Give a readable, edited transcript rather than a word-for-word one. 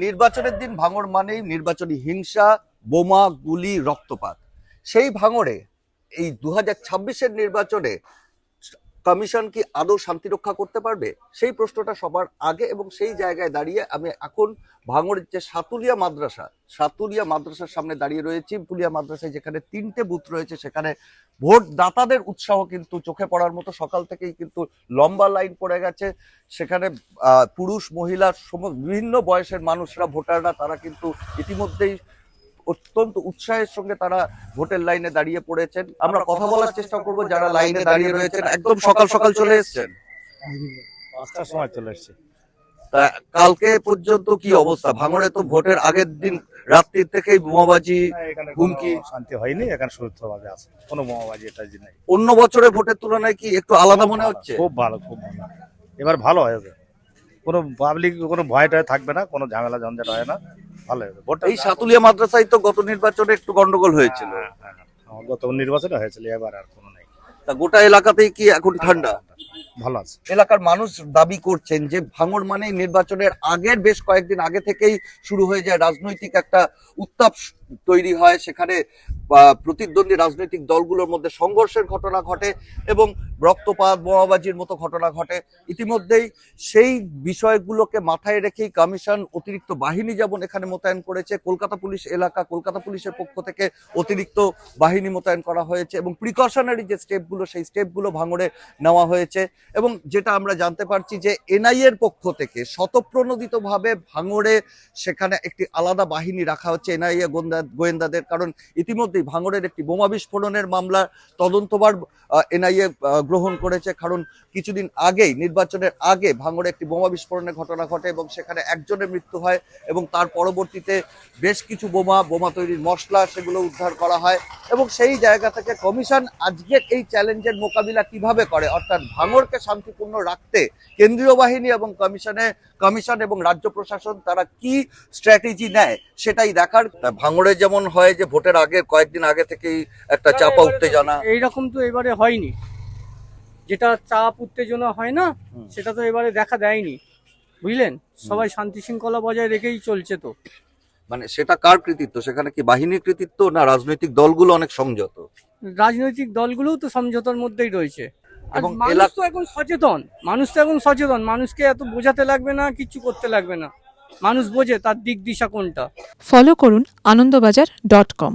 নির্বাচনের দিন ভাঙড় মানেই নির্বাচনী হিংসা, বোমা, গুলি, রক্তপাত। সেই ভাঙড়ে এই 2026-এর নির্বাচনে কমিশন কি আদৌ শান্তি রক্ষা করতে পারবে, সেই প্রশ্নটা সবার আগে। এবং সেই জায়গায় দাঁড়িয়ে আমি এখন ভাঙড়ের যে সাতুলিয়া মাদ্রাসার সামনে দাঁড়িয়ে রয়েছি। ফুলিয়া মাদ্রাসায় যেখানে 3টে বুথ রয়েছে, সেখানে ভোটদাতাদের উৎসাহ কিন্তু চোখে পড়ার মতো। সকাল থেকেই কিন্তু লম্বা লাইন পড়ে গেছে। সেখানে পুরুষ, মহিলা, বিভিন্ন বয়সের মানুষরা, ভোটাররা, তারা কিন্তু ইতিমধ্যেই অত্যন্ত উৎসাহের সঙ্গে তারা ভোটের লাইনে দাঁড়িয়ে পড়েছেন। আমরা কথা বলার চেষ্টা করব যারা লাইনে দাঁড়িয়ে রয়েছেন। একদম সকাল সকাল চলে এসেছেন? 5টার সময় চলে এসেছে। তা কালকে পর্যন্ত কি অবস্থা? ভাঙড়ে তো ভোটের আগের দিন রাত্রি থেকেই বোমাবাজি, হুমকি। শান্তি হয়নি, এখানে সুস্থভাবে আছে, কোনো বোমাবাজি এটা নাই। অন্য বছরের ভোটের তুলনায় কি একটু আলাদা মনে হচ্ছে? খুব ভালো, খুব ভালো। এবার ভালো হবে, কোনো পাবলিক কোনো ভয় টয় থাকবে না, কোনো ঝামেলা ঝঞ্ঝাট হয় না, ভালো হবে ভোট। এই সাতুলিয়া মাদ্রাসায় তো গত নির্বাচনে একটু গন্ডগোল হয়েছিল। গত নির্বাচনে হয়েছিল, এবার আর কোনো নেই। তা গোটা এলাকাতেই কি এখন ঠান্ডা? ভালো আছে। এলাকার মানুষ দাবি করছেন যে ভাঙড় মানে নির্বাচনের আগের বেশ কয়েকদিন আগে থেকেই শুরু হয়ে যায় রাজনৈতিক একটা উত্তাপ তৈরি হয়। সেখানে প্রতিদ্বন্দ্বী রাজনৈতিক দলগুলোর মধ্যে সংঘর্ষের ঘটনা ঘটে এবং রক্তপাত, বোমাবাজির মতো ঘটনা ঘটে। ইতিমধ্যেই সেই বিষয়গুলোকে মাথায় রেখেই কমিশন অতিরিক্ত বাহিনী যেমন এখানে মোতায়েন করেছে। কলকাতা পুলিশের পক্ষ থেকে অতিরিক্ত বাহিনী মোতায়েন করা হয়েছে এবং প্রিকশনারি যে স্টেপগুলো, সেই স্টেপগুলো ভাঙড়ে নেওয়া হয়েছে। এবং যেটা আমরা জানতে পারছি যে এনআইএর পক্ষ থেকে স্বতঃপ্রণোদিতভাবে ভাঙড়ে সেখানে একটি আলাদা বাহিনী রাখা হচ্ছে, এনআইএ গোয়েন্দাদের। কারণ ইতিমধ্যেই ভাঙড়ের একটি বোমা বিস্ফোরণের মামলা তদন্তভার এনআইএ গ্রহণ করেছে। কারণ কিছুদিন আগেই, নির্বাচনের আগে, ভাঙড়ে একটি বোমা বিস্ফোরণের ঘটনা ঘটে এবং সেখানে একজনের মৃত্যু হয় এবং তার পরবর্তীতে বেশ কিছু বোমা তৈরির মশলা সেগুলো উদ্ধার করা হয়। এবং সেই জায়গা থেকে কমিশন আজকে এই চ্যালেঞ্জের মোকাবিলা কিভাবে করে, অর্থাৎ ভাঙড়কে শান্তিপূর্ণ রাখতে কেন্দ্রীয় বাহিনী এবং কমিশন এবং রাজ্য প্রশাসন তারা কি স্ট্র্যাটেজি নেয়, সেটাই দেখার। ভাঙড়ে যেমন হয় যে ভোটের আগে কয়েকদিন আগে থেকেই একটা চাপা উত্তেজনা, এইরকম তো এবারে হয়নি। যেটা চাপ উত্তেজনা হয় না, সেটা তো এবারে দেখা দেয়নি, বুঝলেন। সবাই শান্তি শৃঙ্খলা বজায় রেখেই চলছে। তো মানে সেটা কার কৃতিত্ব? সেখানে কি বাহিনীর কৃতিত্ব, না রাজনৈতিক দলগুলো অনেক সংযত? রাজনৈতিক দলগুলোও তো সমঝোতার মধ্যেই রয়েছে। এবং এবং মানুষ তো এখন সচেতন, মানুষকে এত বোঝাতে লাগবে না, কিচ্ছু করতে লাগবে না। মানুষ বোঝে তার দিক দিশা কোনটা। ফলো করুন আনন্দবাজার.com।